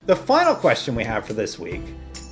The final question we have for this week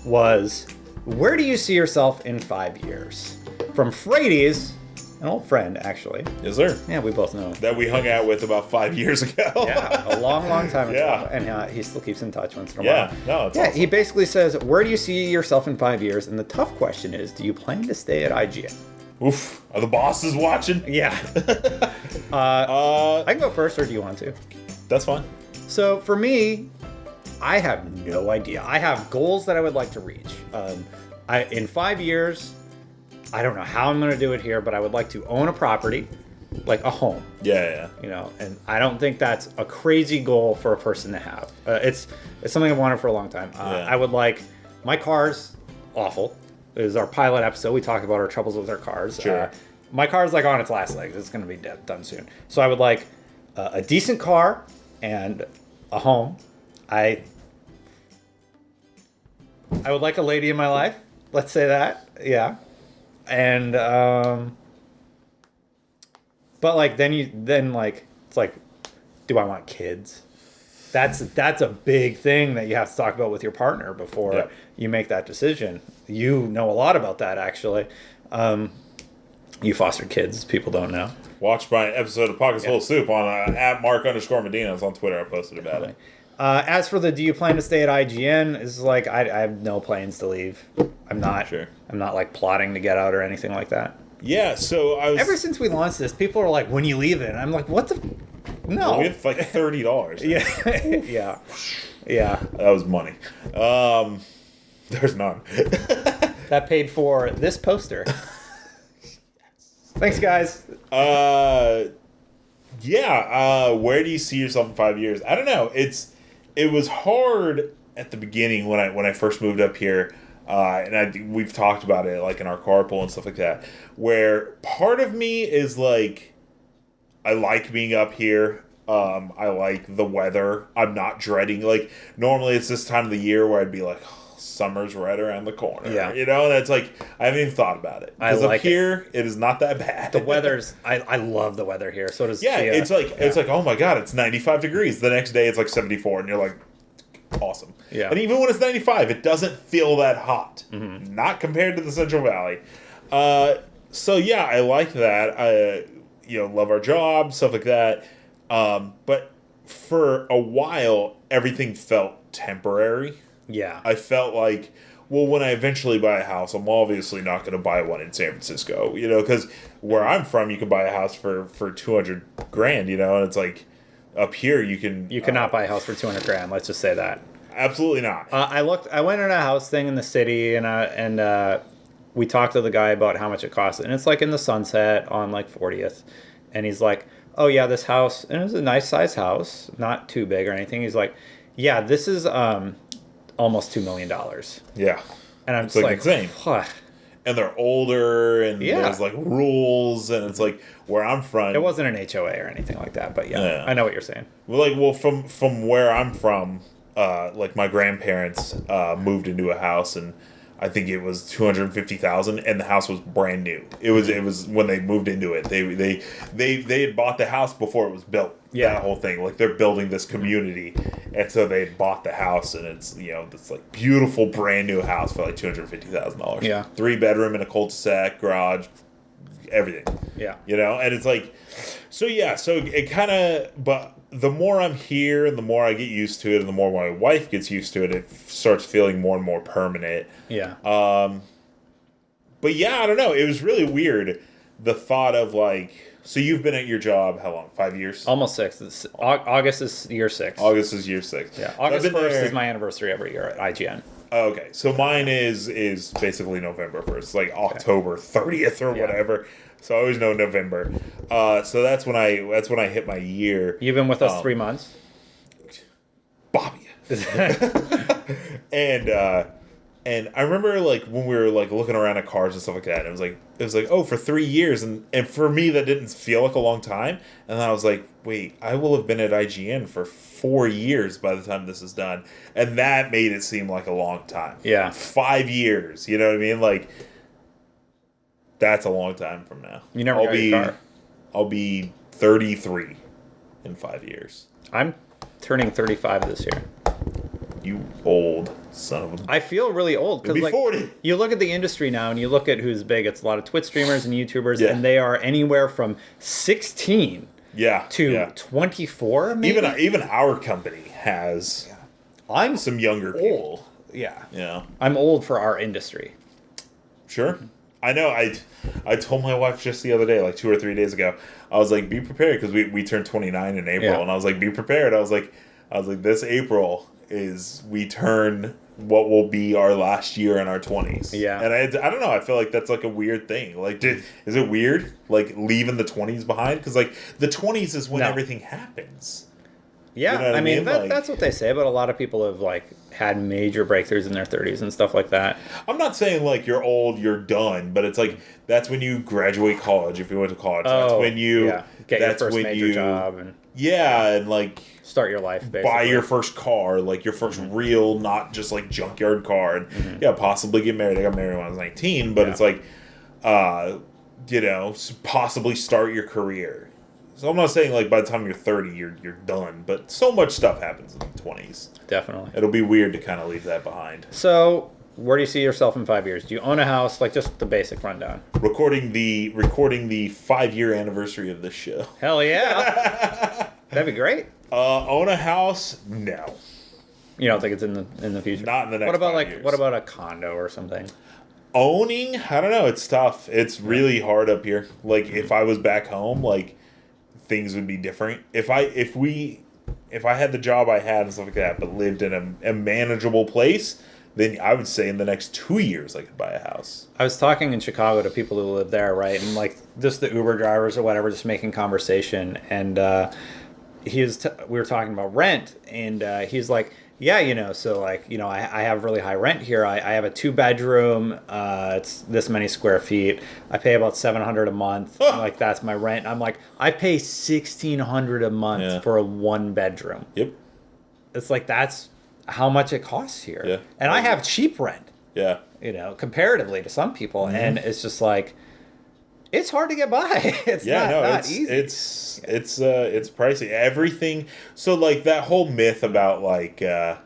was, where do you see yourself in 5 years? From Frades, an old friend, actually. Yes, sir. Yeah, we both know. That we hung out with about 5 years ago. Yeah, a long, long time ago. Yeah. And he still keeps in touch once in a Yeah, while. no, it's Yeah, awesome. he basically says, where do you see yourself in 5 years? And the tough question is, do you plan to stay at IGN? Oof. Are the bosses watching? Yeah. I can go first, or do you want to? That's fine. So for me, I have no idea. I have goals that I would like to reach. In 5 years, I don't know how I'm going to do it here, but I would like to own a property, like a home. Yeah. You know, and I don't think that's a crazy goal for a person to have. It's something I've wanted for a long time. Yeah. I would like, my car's awful. It was our pilot episode. We talked about our troubles with our cars. Sure. My car's like on its last legs. It's going to be done soon. So I would like a decent car and a home. I would like a lady in my life. Let's say that. Yeah. And but like then it's like, do I want kids? That's a big thing that you have to talk about with your partner before Yep. you make that decision. You know a lot about that, actually. You fostered kids. People don't know. Watch my episode of Pockets Full of Soup on at Mark_Medina. It's on Twitter. I posted about it. As for the do you plan to stay at IGN, it's like I have no plans to leave. I'm not. Sure. I'm not like plotting to get out or anything like that. Yeah, so I was... Ever since we launched this, people are like, "When you leave it?" I'm like, "What the? No." Well, we have like $30. Yeah. Yeah. That was money. There's none. That paid for this poster. Thanks, guys. Where do you see yourself in 5 years? I don't know. It was hard at the beginning when I first moved up here, and we've talked about it like in our carpool and stuff like that, where part of me is like, I like being up here. I like the weather. I'm not dreading, like, normally it's this time of the year where I'd be like, oh, summer's right around the corner. Yeah. You know, and it's like, I haven't even thought about it. Because like up here, it is not that bad. The weather's. I love the weather here. So does Yeah, Gia. it's like, oh my god, it's 95 degrees. The next day it's like 74, and you're like, awesome. Yeah. And even when it's 95, it doesn't feel that hot. Mm-hmm. Not compared to the Central Valley. So yeah, I like that. I love our job, stuff like that. But for a while, everything felt temporary. Yeah. I felt like, well, when I eventually buy a house, I'm obviously not going to buy one in San Francisco, because where I'm from, you can buy a house for $200,000, and it's like, up here you cannot buy a house for $200,000. Let's just say that. Absolutely not. I went in a house thing in the city, and we talked to the guy about how much it cost, and it's like in the Sunset on like 40th, and he's like, oh yeah, this house, and it was a nice size house, not too big or anything. He's like, yeah, this is almost $2 million. Yeah. And I'm It's just like insane. What? And they're older, and Yeah. there's like rules, and it's like where I'm from. It wasn't an HOA or anything like that, but yeah. I know what you're saying. From where I'm from, like my grandparents moved into a house, and I think it was $250,000, and the house was brand new. It was when they moved into it. They had bought the house before it was built. Yeah. That whole thing, like they're building this community, and so they had bought the house, and it's this like beautiful brand new house for like $250,000. Yeah. 3-bedroom in a cul-de-sac, garage, everything. Yeah. And it's like, so it kind of, but the more I'm here and the more I get used to it and the more my wife gets used to it, it starts feeling more and more permanent. Yeah. But yeah, I don't know. It was really weird. The thought of like, so you've been at your job how long? 5 years? Almost 6. August is year 6. August is year 6. Yeah. So I've August been 1st there- is my anniversary every year at IGN. Okay, so mine is basically November 1st, like October 30th or whatever. So I always know November. So that's when I hit my year. You've been with us 3 months. Bobby. And I remember like when we were like looking around at cars and stuff like that, and it was like, oh, for 3 years, and for me that didn't feel like a long time. And then I was like, wait, I will have been at IGN for 4 years by the time this is done, and that made it seem like a long time. Yeah. 5 years, you know what I mean? Like, that's a long time from now. You never got your car. I'll be 33 in 5 years. I'm turning 35 this year. You old son of a... I feel really old You'll because be like 40. you look at the industry now and you look at who's big. It's a lot of Twitch streamers and YouTubers, Yeah. and they are anywhere from 16 Yeah. to yeah. 24. Maybe Even our company has I'm some younger people. old. Yeah, Yeah. I'm old for our industry. Sure. I know. I told my wife just the other day, like 2 or 3 days ago, I was like, be prepared, because we turned 29 in April, Yeah. and I was like, be prepared. I was like, this April is we turn what will be our last year in our 20s. Yeah. And I don't know. I feel like that's like a weird thing. Like, is it weird, like leaving the 20s behind? Because like the 20s is when No. everything happens. Yeah, You know what I I mean, mean? that, Like- that's what they say, but a lot of people have like had major breakthroughs in their 30s and stuff like that. I'm not saying like you're old, you're done, but it's like that's when you graduate college. If you went to college, that's when you get your that's first when major you job and and like start your life. Basically. buy your first car, like your first real, not just like junkyard car, and possibly get married. I got married when I was 19, but Yeah. it's like, possibly start your career. So I'm not saying like by the time you're 30, you're done, but so much stuff happens in the 20s. Definitely. It'll be weird to kind of leave that behind. So, where do you see yourself in 5 years? Do you own a house? Like just the basic rundown. Recording the 5-year anniversary of this show. Hell yeah, that'd be great. Own a house? No, You don't think it's in the future? not in the next. What about 5 like years. what about a condo or something? Owning? I don't know. It's tough. It's really hard up here. Like if I was back home, like things would be different. If I had the job I had and stuff like that, but lived in a manageable place, then I would say in the next 2 years I could buy a house. I was talking in Chicago to people who live there, right? And like just the Uber drivers or whatever, just making conversation. And we were talking about rent, and he's like, yeah, so like, I have really high rent here. I have a 2-bedroom. It's this many square feet. I pay about $700 a month. Like that's my rent. I'm like, I pay $1,600 a month Yeah. for a 1-bedroom. Yep. It's like that's how much it costs here. Yeah. And I have cheap rent, Yeah. comparatively to some people, Mm-hmm. and it's just like it's hard to get by. It's not easy. It's pricey. Everything. So like that whole myth about like we're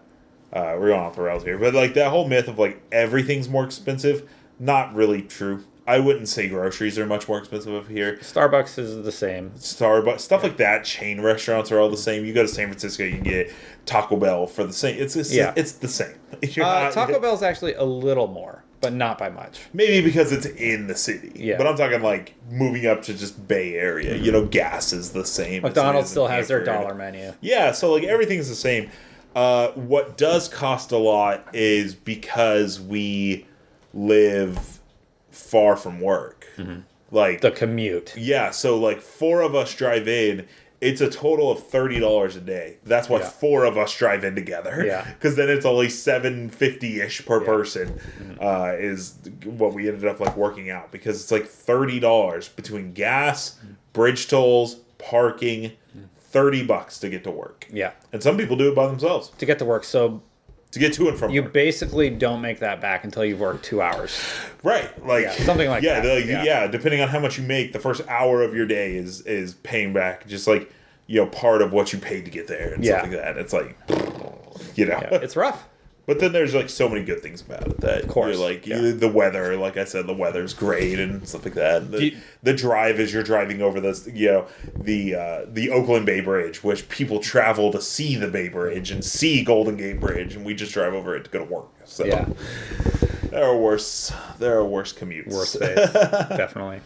going off the rails here, but like that whole myth of like everything's more expensive, not really true. I wouldn't say groceries are much more expensive up here. Starbucks is the same. Starbucks, stuff like that. Chain restaurants are all the same. You go to San Francisco, you can get Taco Bell for the same. It's the same. You're not- Taco Bell's actually a little more, but not by much. Maybe because it's in the city. Yeah. But I'm talking like moving up to just Bay Area. Gas is the same. as it McDonald's is in still has their Hanford. dollar menu. Yeah, so like everything's the same. What does cost a lot is because we live far from work. Like The commute. yeah, so like 4 of us drive in. It's a total of $30 a day. That's what Yeah. 4 of us drive in together. Yeah. Because then it's only $7.50-ish per person. Is what we ended up like working out, because it's like $30 between gas, bridge tolls, parking, $30 to get to work. Yeah. And some people do it by themselves To get to work. So to get to and from you work. basically don't make that back until you've worked 2 hours. Right, like Yeah, something like that. Yeah, depending on how much you make, the first hour of your day is paying back just like part of what you paid to get there and Yeah. stuff like that. It's like Yeah, it's rough. but then there's like so many good things about it that of course, you're like yeah. the weather. Like I said, the weather's great and stuff like that. The drive as you're driving over this, the Oakland Bay Bridge, which people travel to see the Bay Bridge and see Golden Gate Bridge, and we just drive over it to go to work. So Yeah. there are worse commutes. Worse days. Definitely.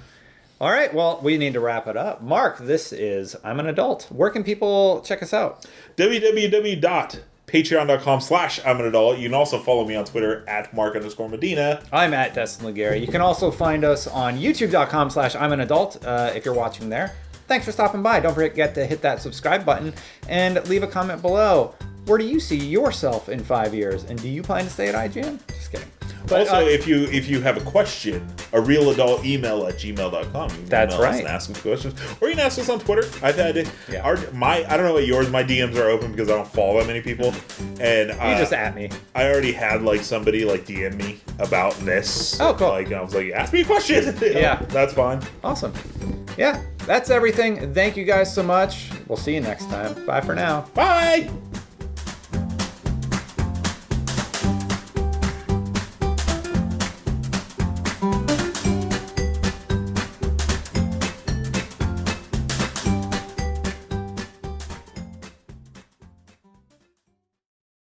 All right, well, we need to wrap it up. Mark, this is I'm an Adult. Where can people check us out? www.patreon.com/I'm an adult. You can also follow me on Twitter at Mark_Medina. I'm at Destin Legary. You can also find us on youtube.com/I'm an Adult if you're watching there. Thanks for stopping by. Don't forget to hit that subscribe button and leave a comment below. Where do you see yourself in 5 years? And do you plan to stay at IGN? Just kidding. But, Also, if you have a question, a real adult email at gmail.com. You can That's email us right. and ask some questions. Or you can ask us on Twitter. I've had it. Yeah. I don't know what yours, my DMs are open because I don't follow that many people. And you just at me. I already had like somebody like DM me about this. Oh, cool. Like I was like, ask me a question. Yeah. That's fine. Awesome. Yeah, that's everything. Thank you guys so much. We'll see you next time. Bye for now. Bye.